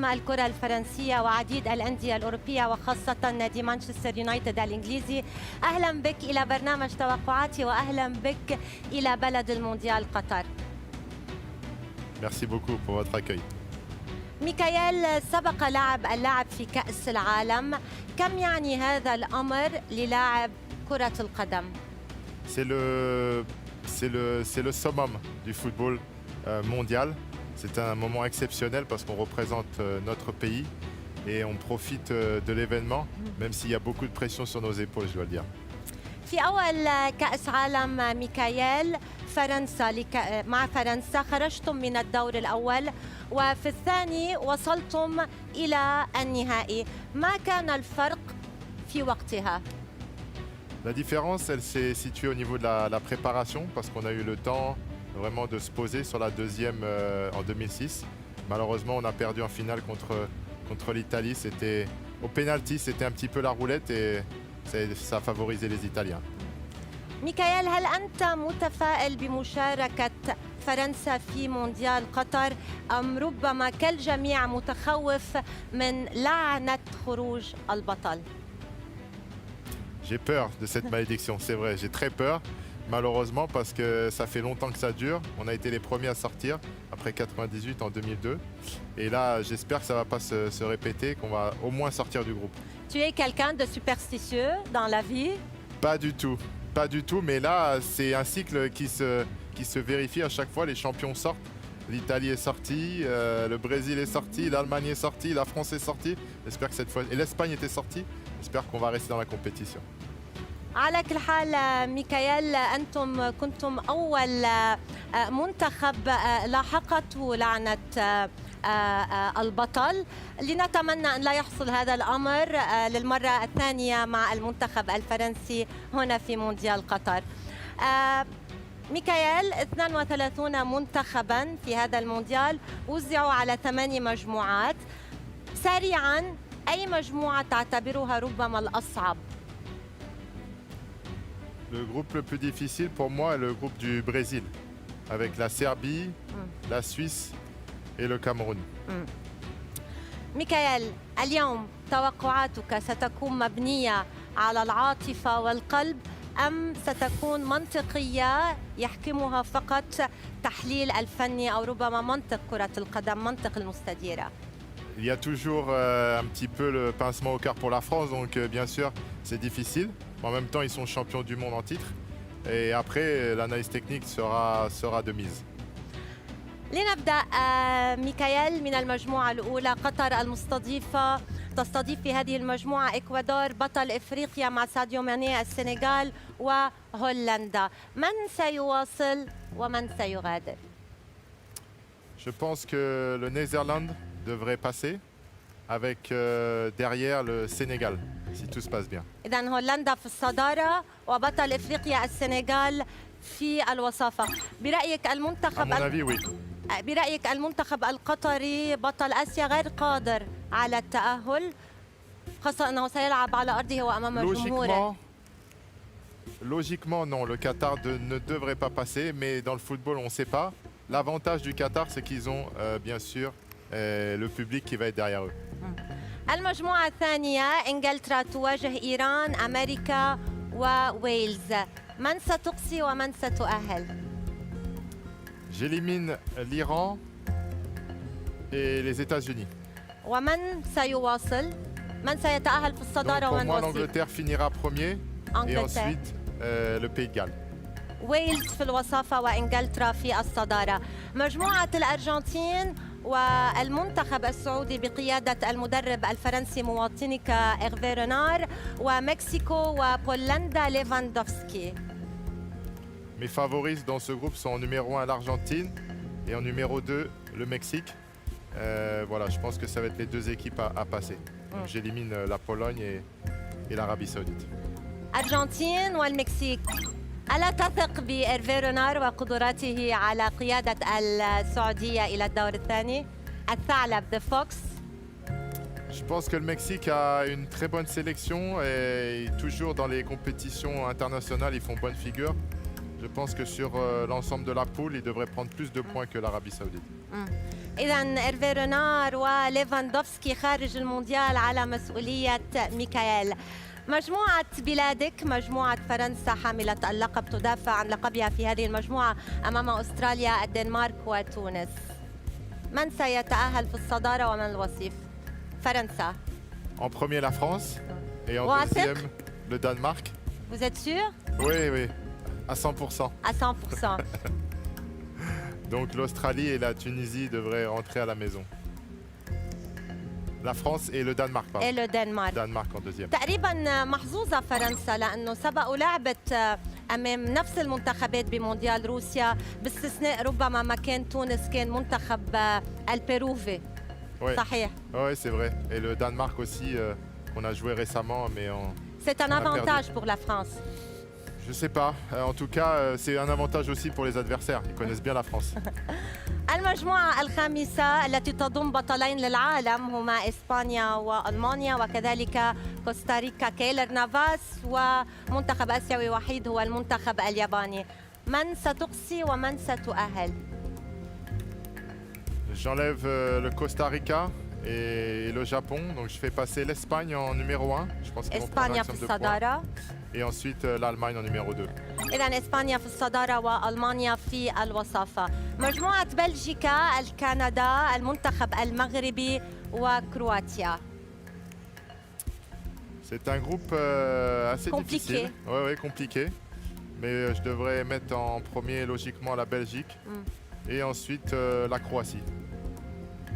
الكرة الفرنسية وعديد الأندية الأوروبية وخاصة نادي مانشستر يونايتد الإنجليزي. أهلا بك إلى برنامج توقعاتي وأهلا بك إلى بلد المونديال قطر. Merci beaucoup pour votre accueil. ميكايل، سبق لعب اللاعب في كأس العالم، كم يعني هذا الأمر للاعب كرة القدم؟ C'est le summum du football mondial. C'est un moment exceptionnel parce qu'on représente notre pays et on profite de l'événement, même s'il y a beaucoup de pression sur nos épaules, je dois le dire. في أول كأس عالم ميكايل مع فرنسا خرجتم من الدور الأول وفي الثاني وصلتم إلى النهائي، ما كان الفرق في وقتها؟ La différence, elle s'est située au niveau de la préparation parce qu'on a eu le temps vraiment de se poser sur la deuxième en 2006. Malheureusement, on a perdu en finale contre l'Italie. C'était au pénalty, c'était un petit peu la roulette et ça a favorisé les Italiens. ميكايل، هل أنت متفائل بمشاركة فرنسا في مونديال قطر أم ربما كالجميع متخوف من لعنة خروج البطل؟ J'ai peur de cette malédiction, c'est vrai, j'ai très peur, malheureusement, parce que ça fait longtemps que ça dure. On a été les premiers à sortir, après 98 en 2002. Et là, j'espère que ça ne va pas se répéter, qu'on va au moins sortir du groupe. Tu es quelqu'un de superstitieux dans la vie? Pas du tout, mais là, c'est un cycle qui se vérifie à chaque fois. Les champions sortent, l'Italie est sortie, le Brésil est sorti, l'Allemagne est sortie, la France est sortie. J'espère que cette fois, et l'Espagne était sortie. J'espère qu'on va rester dans la compétition. على كل حال ميكايل، أنتم كنتم أول منتخب لاحقته لعنة البطل. لنتمنى أن لا يحصل هذا الأمر للمرة الثانية مع المنتخب الفرنسي هنا في مونديال قطر. ميكايل، 32 منتخباً في هذا المونديال وزعوا على 8 مجموعات. سريعاً، أي مجموعة تعتبرها ربما الأصعب؟ Le groupe le plus difficile pour moi est le groupe du Brésil, avec la Serbie, la Suisse et le Cameroun. ميكايل، اليوم توقعاتك ستكون مبنية على العاطفة والقلب أم ستكون منطقية يحكمها فقط تحليل الفني أو ربما منطق كرة القدم، منطق المستديرة؟ Il y a toujours un petit peu le pincement au cœur pour la France, donc bien sûr c'est difficile. En même temps, ils sont champions du monde en titre. Et après, l'analyse technique sera de mise. لنبدأ ميكايل من المجموعة الأولى. قطر المستضيفة تستضيف في هذه المجموعة إكوادور بطل إفريقيا مع ساديو ماني، السنغال وهولندا. من سيواصل ومن سيغادر؟ Je pense que le Netherlands devrait passer avec derrière le Sénégal, si tout se passe bien. إذن هولندا في الصدارة وبطل إفريقيا السنغال في الوصافة. برأيك المنتخب برأيك المنتخب القطري بطل آسيا غير قادر على التأهل، خاصة أنه سيلعب على أرضه وأمام جمهوره؟ Logiquement, non. Le Qatar ne devrait pas passer, mais dans le football, on ne sait pas. L'avantage du Qatar, c'est qu'ils ont bien sûr le public qui va être derrière eux. المجموعة الثانية إنجلترا تواجه إيران، أمريكا وويلز. من ستقصي ومن ستؤهل؟ J'élimine l'Iran et les États-Unis. ومن سيواصل؟ من سيتأهل في الصدارة Donc, pour ومن moi, وصيف؟ l'Angleterre finira premier et ensuite le Pays de Galles. ويلز في الوصافة وإنجلترا في الصدارة. مجموعة الأرجنتين والمنتخب السعودي بقيادة المدرب الفرنسي مواطنك إغفي رينار، ومكسيكو وبولندا ليفاندوفسكي. Mes favoris dans ce groupe sont en numéro 1 l'Argentine et en numéro 2 le Mexique. Voilà, je pense que ça va être les deux équipes à passer. Donc j'élimine la Pologne et l'Arabie Saoudite. أرجنتين والمكسيك. ألا تثق بإرفي رينار وقدراته على قيادة السعودية إلى الدور الثاني؟ الثعلب The Fox. Je pense que le Mexique a une très bonne sélection et toujours dans les compétitions internationales, ils font bonne figure. Je pense que sur l'ensemble de la poule, il devrait prendre plus de points que l'Arabie Saoudite. إذا إيرفي رونار وليفاندوفسكي خارج المونديال على مسؤولية ميكائيل. مجموعة بلادك مجموعة فرنسا حاملة اللقب تدافع عن لقبها في هذه المجموعة أمام أستراليا الدنمارك وتونس. من سيتأهل في الصدارة ومن الوصيف؟ فرنسا. En premier, la France. Et en واثق؟ deuxième, le Danemark. Vous êtes sûr? Oui, oui, à 100%. À 100%. Donc l'Australie et la Tunisie devraient rentrer à la maison. La France et le Danemark, pardon. Et le Danemark. Danemark en deuxième. تقريبا محظوظة فرنسا لأنه سبق ولعبت أمام نفس المنتخبات بمونديال روسيا باستثناء ربما مكان تونس كان منتخب البيروفي. Oui, صحيح. ouais, c'est vrai. Et le Danemark aussi, qu'on a joué récemment, mais C'est un On a avantage perdu. pour la France. je sais pas. En tout cas, c'est un avantage aussi pour les adversaires. Ils connaissent bien la France. المجموعة الخامسة التي تضم بطلين للعالم هما إسبانيا وألمانيا وكذلك كوستاريكا كيلر نافاس ومنتخب آسيوي وحيد هو المنتخب الياباني. من ستقصي ومن ستؤهل؟ J'enlève le Costa Rica et le Japon. Donc je fais passer l'Espagne en numéro 1. Je pense qu'ils vont prendre un إسبانيا في maximum de points. الصدارة. Et ensuite l'Allemagne en numéro 2. إذا إسبانيا في الصدارة وألمانيا في الوصافة. مجموعة بلجيكا، الكندا، المنتخب المغربي وكرواتيا. C'est un groupe assez Compliqué. difficile. Ouais, ouais, compliqué. Mais je devrais mettre en premier logiquement la Belgique et ensuite la Croatie.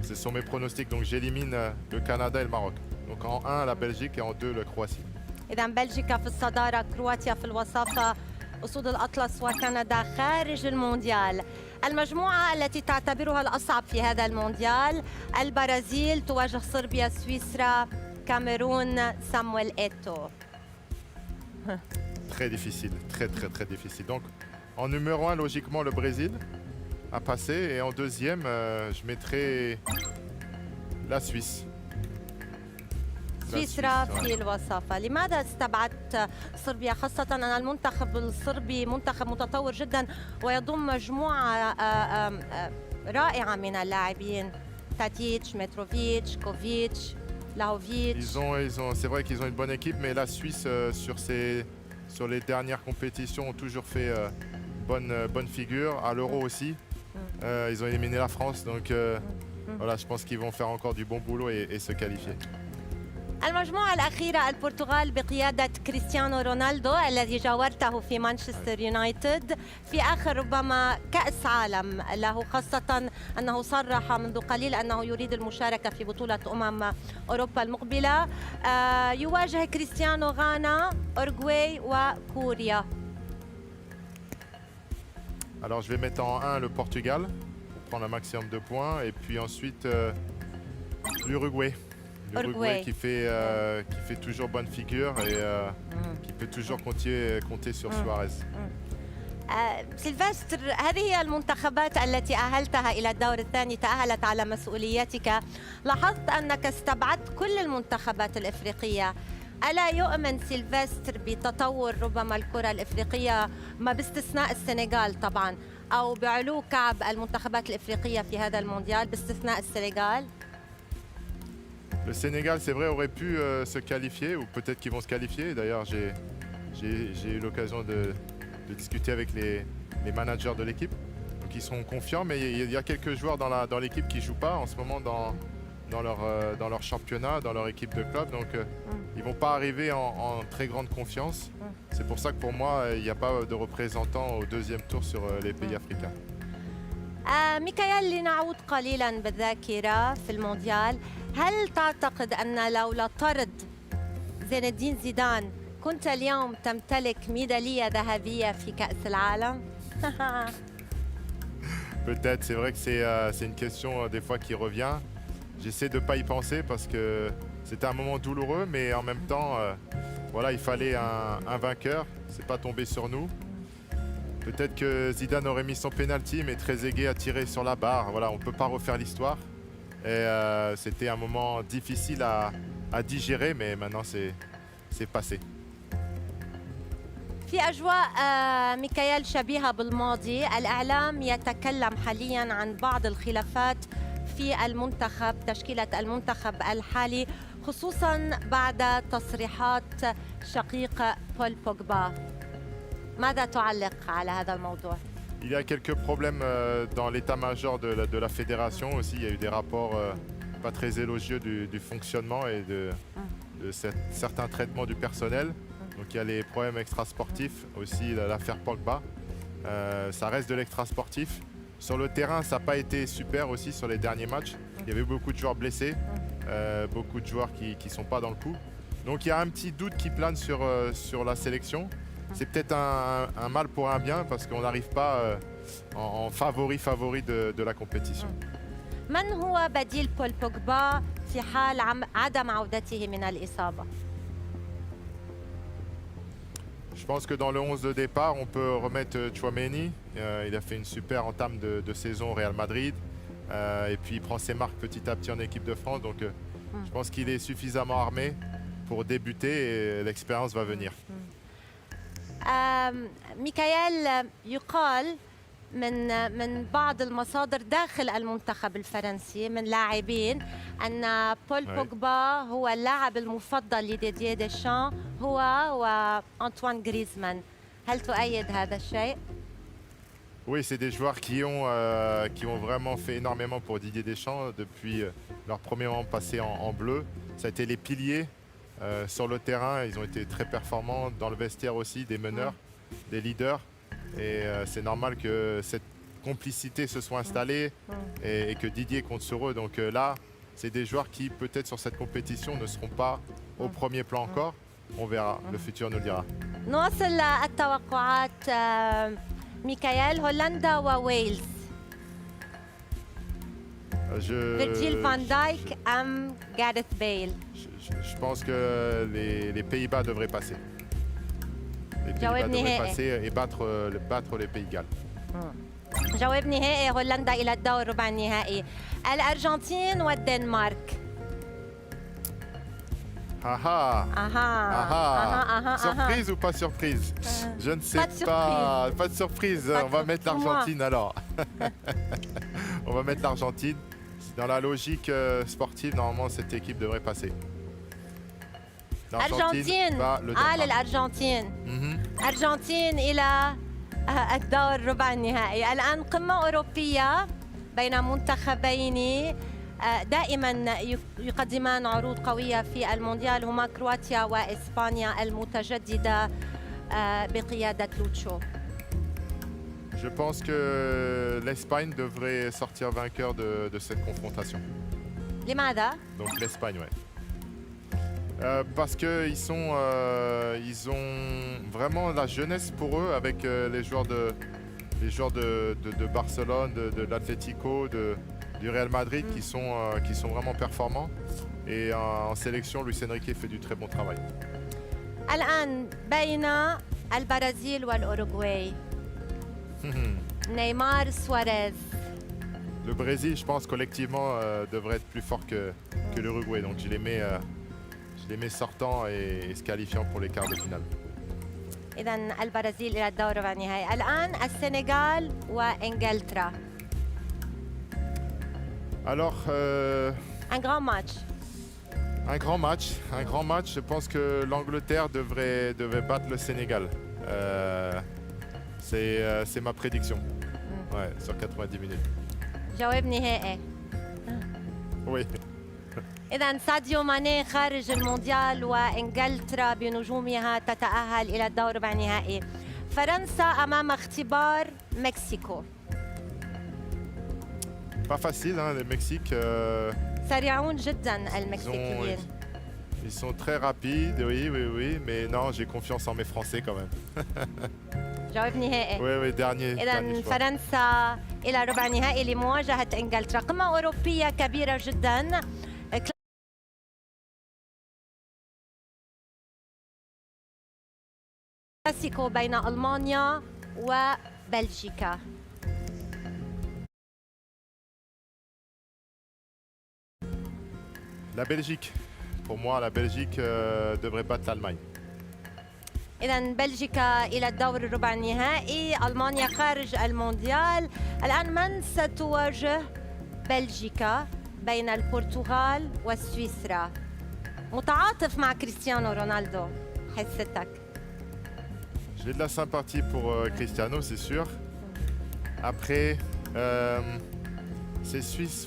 Ce sont mes pronostics. Donc j'élimine le Canada et le Maroc. Donc en 1 la Belgique et en 2 la Croatie. إذا بلجيكا في الصدارة، كرواتيا في الوصافة، أسود الأطلس وكندا خارج المونديال. المجموعة التي تعتبرها الأصعب في هذا المونديال، البرازيل تواجه صربيا، سويسرا، كاميرون، سامويل إيتو. Très difficile, très difficile. Donc en numéro 1 logiquement le Brésil à passer et en deuxième je mettrai la Suisse. La سويسرا Suisse, ouais. في الوصافة. لماذا استبعدت صربيا، خاصة أن المنتخب الصربي منتخب متطور جدا ويضم مجموعة رائعة من اللاعبين، تاتيتش، متروفيتش، كوفيتش، لاهوفيتش. C'est vrai qu'ils ont une bonne équipe, mais la Suisse sur les dernières compétitions ont toujours fait bonne figure. À l'Euro aussi, ils ont éliminé la France, donc voilà, je pense qu'ils vont faire encore du bon boulot et se qualifier. المجموعة الأخيرة البرتغال بقيادة كريستيانو رونالدو الذي جاورته في مانشستر يونايتد في آخر ربما كأس عالم له، خاصة أنه صرح منذ قليل أنه يريد المشاركة في بطولة أوروبا المقبلة. يواجه كريستيانو غانا، أورجواي وكوريا. Alors je vais mettre en 1 le Portugal pour prendre un maximum de points et puis ensuite l'Uruguay. L'Uruguay qui fait toujours bonne figure et qui peut toujours compter sur Suarez. سيلفستر، هذه هي المنتخبات التي أهلتها إلى الدور الثاني، تأهلت على مسؤوليتك. لاحظت أنك استبعدت كل المنتخبات الإفريقية. ألا يؤمن سيلفستر بتطور ربما الكرة الإفريقية، ما باستثناء السنغال طبعا، أو بعلو كعب المنتخبات الإفريقية في هذا المونديال باستثناء السنغال؟ Le Sénégal, c'est vrai, aurait pu se qualifier, ou peut-être qu'ils vont se qualifier. D'ailleurs, j'ai eu l'occasion de discuter avec les managers de l'équipe. Donc ils sont confiants, mais il y a quelques joueurs dans l'équipe qui ne jouent pas en ce moment dans leur championnat, dans leur équipe de club. Donc ils ne vont pas arriver en très grande confiance. C'est pour ça que pour moi, il n'y a pas de représentant au deuxième tour sur les pays africains. ميكائيل، لنعود قليلا بالذاكرة في المونديال، هل تعتقد أن لولا طرد زين الدين زيدان كنت اليوم تمتلك ميدالية ذهبية في كأس العالم؟ Peut-être, c'est vrai que c'est une question des fois qui revient. J'essaie de ne pas y penser parce que c'était un moment douloureux, mais en même temps, voilà, il fallait un vainqueur. C'est pas tombé sur nous. Peut-être que Zidane aurait mis son penalty, mais Trezeguet a tiré sur la barre. Voilà, on ne peut pas refaire l'histoire. Et c'était un moment difficile à digérer, mais maintenant c'est passé. في أجواء ميكائيل شبيهة بالماضي. الإعلام يتكلم حالياً عن بعض الخلافات في المنتخب، تشكيلة المنتخب الحالي، خصوصاً بعد تصريحات شقيق بول بوجبا. ماذا تعلق على هذا الموضوع؟ Il y a quelques problèmes dans l'état-major de la fédération aussi. Il y a eu des rapports pas très élogieux du fonctionnement et de certains traitements du personnel. Donc il y a les problèmes extrasportifs, aussi l'affaire Pogba. Ça reste de l'extrasportif. Sur le terrain, ça n'a pas été super aussi sur les derniers matchs. Il y avait beaucoup de joueurs blessés, beaucoup de joueurs qui ne sont pas dans le coup. Donc il y a un petit doute qui plane sur la sélection. C'est peut-être un mal pour un bien parce qu'on n'arrive pas en favori de la compétition. من هو بديل بول بوجبا في حال عدم عودته من الإصابة؟ Je pense que dans le 11 de départ, on peut remettre Tchouaméni. Il a fait une super entame de saison au Real Madrid. Et puis il prend ses marques petit à petit en équipe de France. Donc je pense qu'il est suffisamment armé pour débuter et l'expérience va venir. ميكائيل، يقال من بعض المصادر داخل المنتخب الفرنسي من لاعبين أن بول بوجبا هو اللاعب المفضل لديدييه ديشان، هو وأنطوان غريزمان. هل تؤيد هذا الشيء؟ Oui, c'est des joueurs qui ont vraiment fait énormément pour Didier Deschamps depuis leur premier moment passé en bleu. Ça a été les piliers sur le terrain. Ils ont été très performants dans le vestiaire aussi, des meneurs, des leaders. Et c'est normal que cette complicité se soit installée et que Didier compte sur eux. Donc là, c'est des joueurs qui, peut-être sur cette compétition, ne seront pas au premier plan encore. On verra, le futur nous le dira. نواصل التوقعات. ميكائيل، هولندا وويلز. فيرجيل فان دايك أم جاريث بيل؟ Je pense que les Pays-Bas devraient passer. Les Pays-Bas جواب devraient نهائي. passer et battre les Pays de Galles. جواب نهائي، هولندا إلى الدور ربع النهائي. الأرجنتين والدنمارك. Surprise ou pas surprise? Je ne sais pas. Pas de surprise. On va mettre l'Argentine alors. On va mettre l'Argentine. Dans la logique sportive, normalement, cette équipe devrait passer. الأرجنتين. للأرجنتين. الأرجنتين إلى الدور ربع النهائي. الآن قمة أوروبية بين منتخبين دائما يقدمان عروض قوية في المونديال، هما كرواتيا وإسبانيا المتجددة بقيادة لوتشو. Je pense que l'Espagne devrait sortir vainqueur de cette confrontation. لماذا؟ Donc l'Espagne, ouais. Parce qu'ils ils ont vraiment la jeunesse pour eux avec les joueurs de Barcelone, de l'Atlético, du Real Madrid qui sont vraiment performants. Et en sélection, Luis Enrique fait du très bon travail. الآن بين البرازيل والأوروغواي. نيمار، سواريز. Le Brésil, je pense collectivement devrait être plus fort que l'Uruguay. Donc je les mets sortants et se qualifiant pour les quarts de finale. إذا البرازيل إلى الدور ربع النهائي. الآن السنغال وإنجلترا. Alors, un grand match. Un grand match. Je pense que l'Angleterre devrait battre le Sénégal. C'est ma prédiction. Ouais, sur 90 minutes. جواب نهائي. Oui. إذا ساديو ماني خارج المونديال وإنجلترا بنجومها تتأهل إلى الدور ربع النهائي. فرنسا أمام اختبار مكسيكو. Pas facile, hein, le Mexique. سريعون جدا المكسيكيين. Ils sont très rapides, oui. Mais non, j'ai confiance en mes Français quand même. جواب نهائي. Oui, dernier. إذا فرنسا إلى ربع النهائي لمواجهة إنجلترا. قمة أوروبية كبيرة جدا. كلاسيكو بين ألمانيا وبلجيكا. La Belgique. Pour moi, la Belgique devrait battre l'Allemagne. إذا بلجيكا إلى الدور الربع النهائي، ألمانيا خارج المونديال. الآن من ستواجه بلجيكا بين البرتغال وسويسرا؟ متعاطف مع كريستيانو رونالدو حستك. J'ai de la sympathie pour Cristiano, c'est sûr. Après, ces Suisses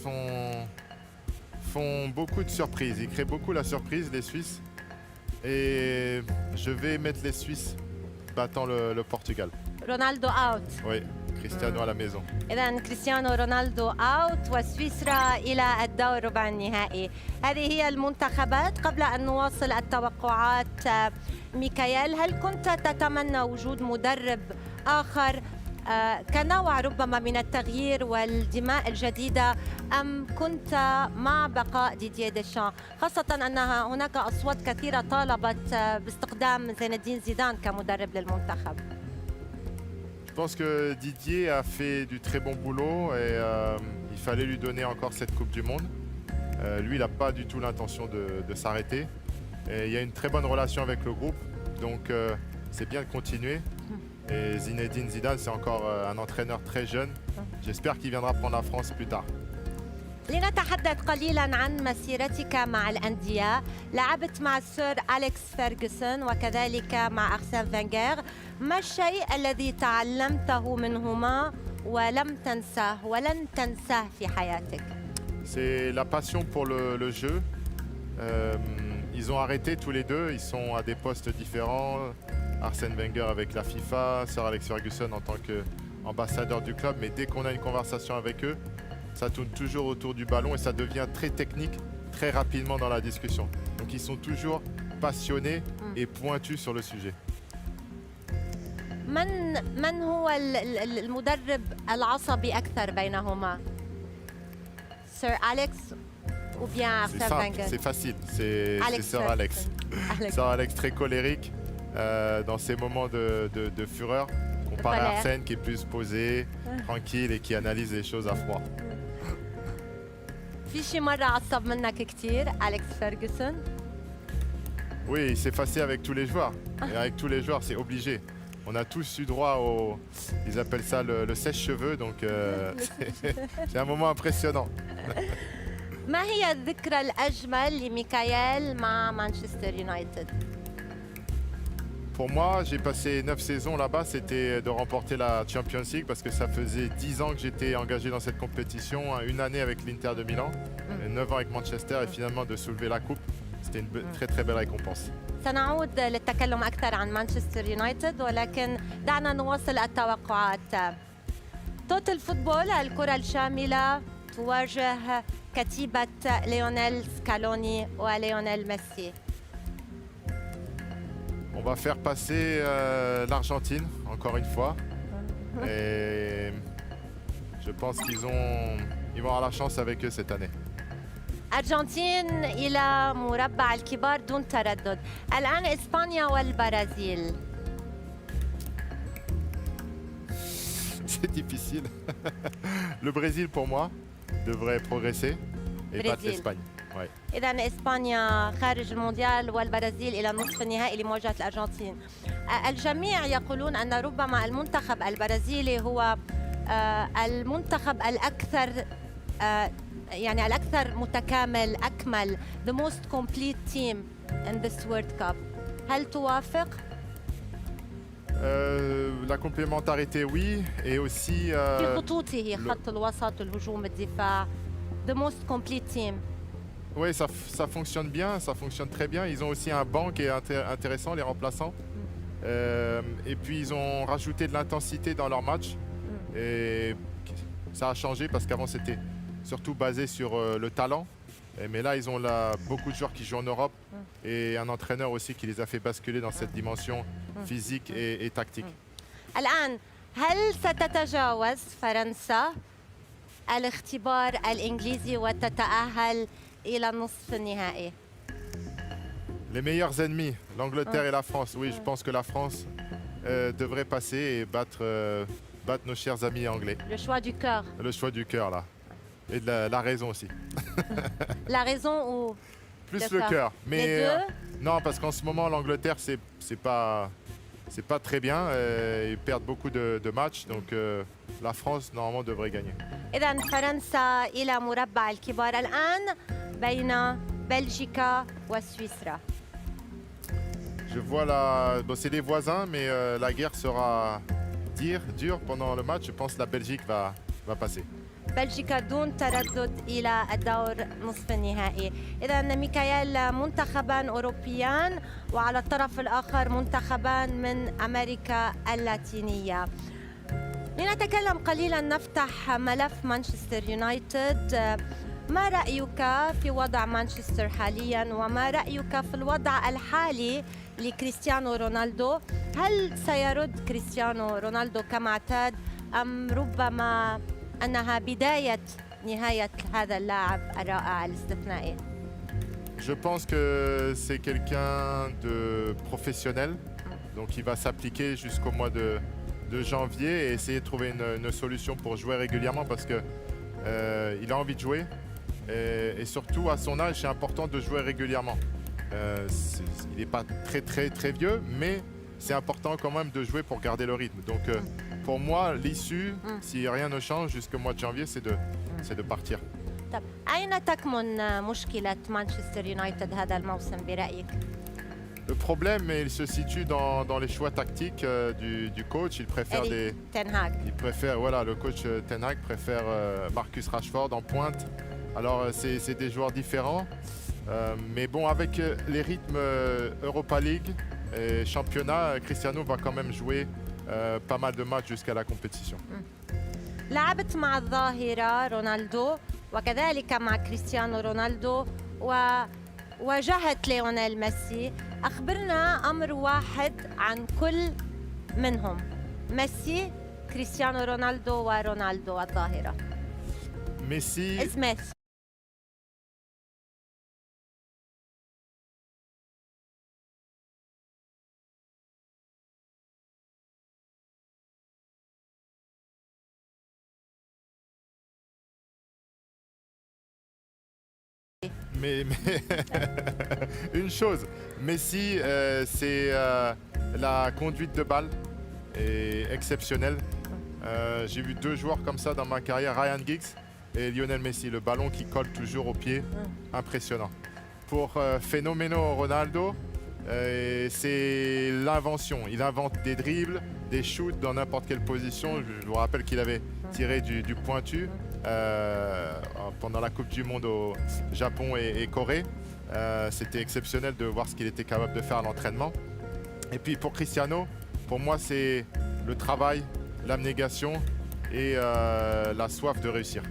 font beaucoup de surprises. Ils créent beaucoup la surprise, les Suisses. Et je vais mettre les Suisses battant le Portugal. رونالدو اوت. Oui, Cristiano à la maison. إذا كريستيانو رونالدو اوت وسويسرا إلى الدور ربع النهائي. هذه هي المنتخبات. قبل أن نواصل التوقعات ميكائيل، هل كنت تتمنى وجود مدرب آخر كنوع ربما من التغيير والدماء الجديدة، أم كنت مع بقاء ديدييه ديشان، خاصة أن هناك أصوات كثيرة طالبت باستخدام زين الدين زيدان كمدرب للمنتخب؟ Je pense que Didier a fait du très bon boulot et il fallait lui donner encore cette Coupe du Monde. Lui, il n'a pas du tout l'intention de s'arrêter. Et il y a une très bonne relation avec le groupe, donc c'est bien de continuer. Et Zinedine Zidane, c'est encore un entraîneur très jeune. J'espère qu'il viendra prendre la France plus tard. لنتحدث قليلا عن مسيرتك مع الأندية. لعبت مع السير أليكس فيرغسون وكذلك مع أرسين فينغر. ما الشيء الذي تعلمته منهما ولم تنساه ولن تنساه في حياتك؟ C'est la passion pour le jeu. Ils ont arrêté tous les deux, ils sont à des postes différents. Arsène Wenger avec la FIFA, Sir Alex Ferguson en tant qu'ambassadeur du club. Mais dès qu'on a une conversation avec eux, ça tourne toujours autour du ballon et ça devient très technique très rapidement dans la discussion. Donc ils sont toujours passionnés et pointus sur le sujet. من هو المدرب العصبي أكثر بينهما؟ سير أليكس ou bien C'est Arsène simple, Wenger? c'est facile, c'est Sir Alex. Sir Alex très colérique dans ses moments de fureur, comparé à Arsène qui est plus posé, tranquille et qui analyse les choses à froid. في شي مرة عصب منك كتير أليكس فيرغسون؟ Oui, il s'est facé avec tous les joueurs. Et avec tous les joueurs, c'est obligé. On a tous eu droit au... Ils appellent ça le sèche-cheveux, donc c'est un moment impressionnant. ما هي الذكرى الأجمل لميكائيل مع مانشستر يونايتد؟ Pour moi, j'ai passé 9 saisons là-bas, c'était de remporter la Champions League parce que ça faisait 10 ans que j'étais engagé dans cette compétition, une année avec l'Inter de Milan, 9 ans avec Manchester et finalement de soulever la coupe. C'était une très très belle récompense. سنعود للتكلم أكثر عن مانشستر يونايتد، ولكن دعنا نواصل التوقعات. توتال فوتبول الكرة الشاملة تواجه كتيبة ليونيل سكالوني وليونيل ميسي. On va faire passer l'Argentine, encore une fois. Et je pense qu'ils vont avoir la chance avec eux cette année. أرجنتين إلى مربع الكبار دون تردد. الآن إسبانيا والبرازيل. C'est difficile. Le Brésil, pour moi, devrait progresser et battre l'Espagne. Ouais. إذا إسبانيا خارج المونديال والبرازيل إلى نصف النهائي لمواجهة الأرجنتين. الجميع يقولون أن ربما المنتخب البرازيلي هو المنتخب الأكثر يعني الأكثر متكامل، أكمل، the most complete team in this World Cup. هل توافق؟ La complémentarité, oui, et aussi... في خطوطه خط الوسط، الهجوم، الدفاع. The most complete team. Oui, ça fonctionne bien, ça fonctionne très bien. Ils ont aussi un banc qui est intéressant, les remplaçants. Et puis ils ont rajouté de l'intensité dans leur match. Et ça a changé parce qu'avant c'était surtout basé sur le talent. Mais là, ils ont beaucoup de joueurs qui jouent en Europe et un entraîneur aussi qui les a fait basculer dans cette dimension physique et tactique. الآن هل ستتجاوز فرنسا الاختبار الإنجليزي وتتأهل إلى النصف النهائي؟ Les meilleurs ennemis, l'Angleterre et la France. Oui, je pense que la France devrait passer et battre nos chers amis anglais. Le choix du cœur. Le choix du cœur, là. Et de la raison aussi. La raison ou plus le cœur. Mais les deux non, parce qu'en ce moment, l'Angleterre, c'est pas c'est pas très bien. Ils perdent beaucoup de matchs, donc la France normalement devrait gagner. إذا فرنسا إلى مربع الكبار الآن بين بلجيكا وسويسرا. Je vois bon, c'est les voisins, mais la guerre sera dure pendant le match. Je pense que la Belgique va passer. بلجيكا دون تردد إلى الدور نصف النهائي. إذا ميكائيل منتخبان أوروبيان وعلى الطرف الآخر منتخبان من أمريكا اللاتينية. لنتكلم قليلا، نفتح ملف مانشستر يونايتد. ما رأيك في وضع مانشستر حاليا وما رأيك في الوضع الحالي لكريستيانو رونالدو؟ هل سيرد كريستيانو رونالدو كما اعتاد أم ربما أنها بداية نهاية هذا اللاعب الرائع الاستثنائي؟ Je pense que c'est quelqu'un de professionnel, donc il va s'appliquer jusqu'au mois de janvier et essayer de trouver une solution pour jouer régulièrement parce que il a envie de jouer et surtout à son âge c'est important de jouer régulièrement. Il n'est pas très vieux, mais c'est important quand même de jouer pour garder le rythme. Donc pour moi, l'issue, si rien ne change jusqu'au mois de janvier, c'est de partir. طب أين تكمن مشكلة مانشستر يونايتد هذا الموسم برأيك؟ Le problème, il se situe dans les choix tactiques du coach. Il préfère Ten Hag. voilà, le coach Ten Hag préfère Marcus Rashford en pointe. Alors c'est des joueurs différents, mais bon, avec les rythmes Europa League et championnat, Cristiano va quand même jouer pas mal de matchs jusqu'à la compétition. لعبت مع الظاهرة رونالدو وكذلك مع كريستيانو رونالدو وواجهت ليونيل ميسي. أخبرنا أمر واحد عن كل منهم، ميسي، كريستيانو رونالدو ورونالدو الظاهرة. Messi. سميث. Mais une chose, Messi, c'est la conduite de balle est exceptionnelle. J'ai vu deux joueurs comme ça dans ma carrière, Ryan Giggs et Lionel Messi. Le ballon qui colle toujours au pied, impressionnant. Pour Phénoméno Ronaldo, c'est l'invention. Il invente des dribbles, des shoots dans n'importe quelle position. Je vous rappelle qu'il avait tiré du pointu pendant la Coupe du Monde au Japon et Corée. C'était exceptionnel de voir ce qu'il était capable de faire à l'entraînement. Et puis pour Cristiano, pour moi c'est le travail, l'abnégation et la soif de réussir.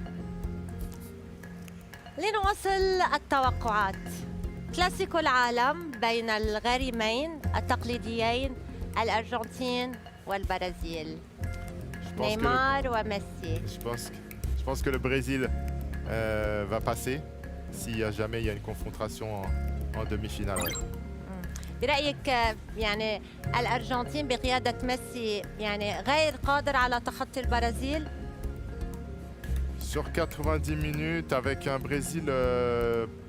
لنواصل التوقعات. كلاسيكو العالم بين الغريمين التقليديين الأرجنتين والبرازيل. نيمار وميسي. Je pense que le Brésil va passer s'il y a jamais il y a une confrontation en demi-finale. Ouais. برأيك يعني الأرجنتين بقيادة ميسي يعني غير قادر على تخطي البرازيل؟ Sur 90 minutes, avec un Brésil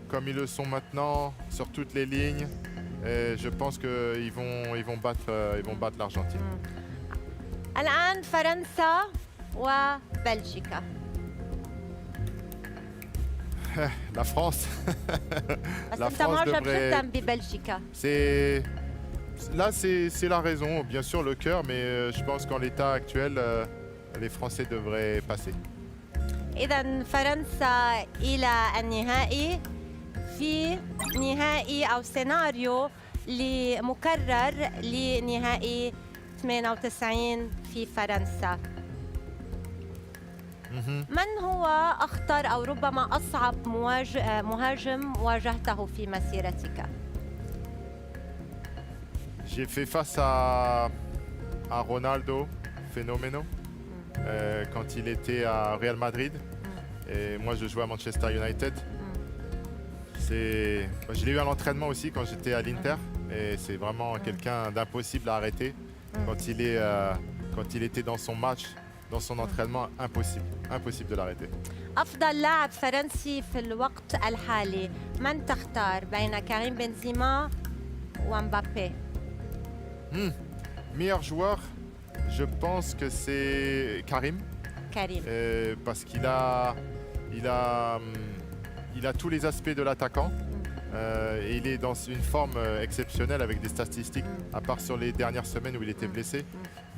comme ils le sont maintenant, sur toutes les lignes, et je pense qu'ils vont battre l'Argentine. الآن فرنسا وبلجيكا. La France. La France devrait... ببلجيكا. Là, c'est la raison, bien sûr le cœur, mais je pense qu'en l'état actuel, les Français devraient passer. إذا فرنسا إلى النهائي في نهائي أو سيناريو مكرر لنهائي 98 في فرنسا. من هو أخطر أو ربما أصعب مهاجم واجهته في مسيرتك؟ J'ai fait face à Ronaldo, Phénoméno, quand il était à Real Madrid. Et moi, je jouais à Manchester United. Je l'ai eu à l'entraînement aussi quand j'étais à l'Inter. Et c'est vraiment quelqu'un d'impossible à arrêter. Quand il était dans son match, dans son entraînement, impossible de l'arrêter. أفضل لاعب فرنسي في الوقت الحالي، من تختار بين كريم بنزيما ومبابي؟ Meilleur joueur, je pense que c'est Karim. كريم. Parce il a tous les aspects de l'attaquant. Et il est dans une forme exceptionnelle avec des statistiques, à part sur les dernières semaines où il était blessé.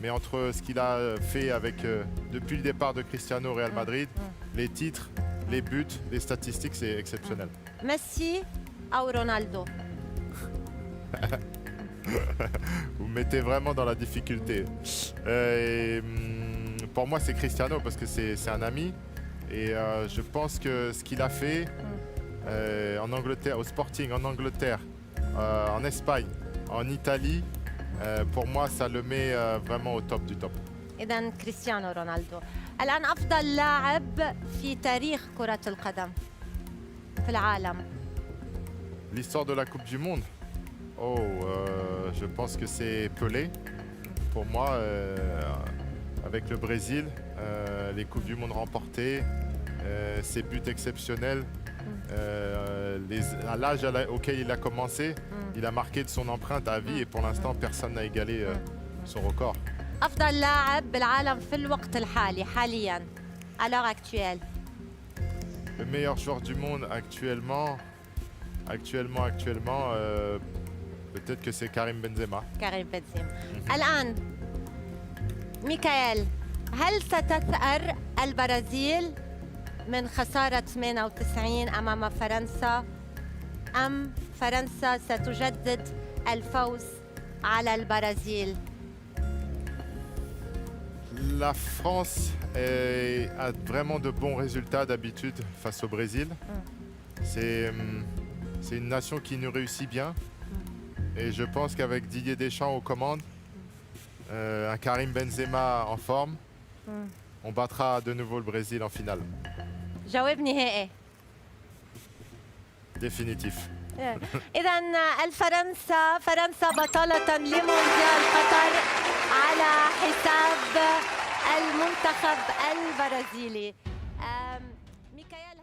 Mais entre ce qu'il a fait depuis le départ de Cristiano au Real Madrid, les titres, les buts, les statistiques, c'est exceptionnel. ميسي أو رونالدو؟ Vous me mettez vraiment dans la difficulté. Pour moi, c'est Cristiano parce que c'est un ami. Et je pense que ce qu'il a fait en Angleterre, au Sporting, en Angleterre, en Espagne, en Italie, pour moi, ça le met vraiment au top du top. إذا كريستيانو رونالدو. الآن أفضل لاعب في تاريخ كرة القدم في العالم. L'histoire de la Coupe du Monde. Je pense que c'est Pelé. Pour moi, avec le Brésil, les Coupes du Monde remportées, ses buts exceptionnels, à l'âge auquel il a commencé, il a marqué de son empreinte à vie et pour l'instant, personne n'a égalé son record. أفضل لاعب بالعالم في الوقت الحالي حالياً à l'heure actuelle. Le meilleur joueur du monde actuellement, peut-être que c'est Karim Benzema. كريم بنزيما. الآن ميكائيل، هل ستثأر البرازيل من خسارة 98 أمام فرنسا أم فرنسا ستجدد الفوز على البرازيل؟ La France a vraiment de bons résultats d'habitude face au Brésil. C'est une nation qui nous réussit bien. Et je pense qu'avec Didier Deschamps aux commandes, un Karim Benzema en forme, on battra de nouveau le Brésil en finale. جواب نهائي. Définitif. إذا فرنسا بطلة لمونديال قطر على حساب المنتخب البرازيلي. ميكائيل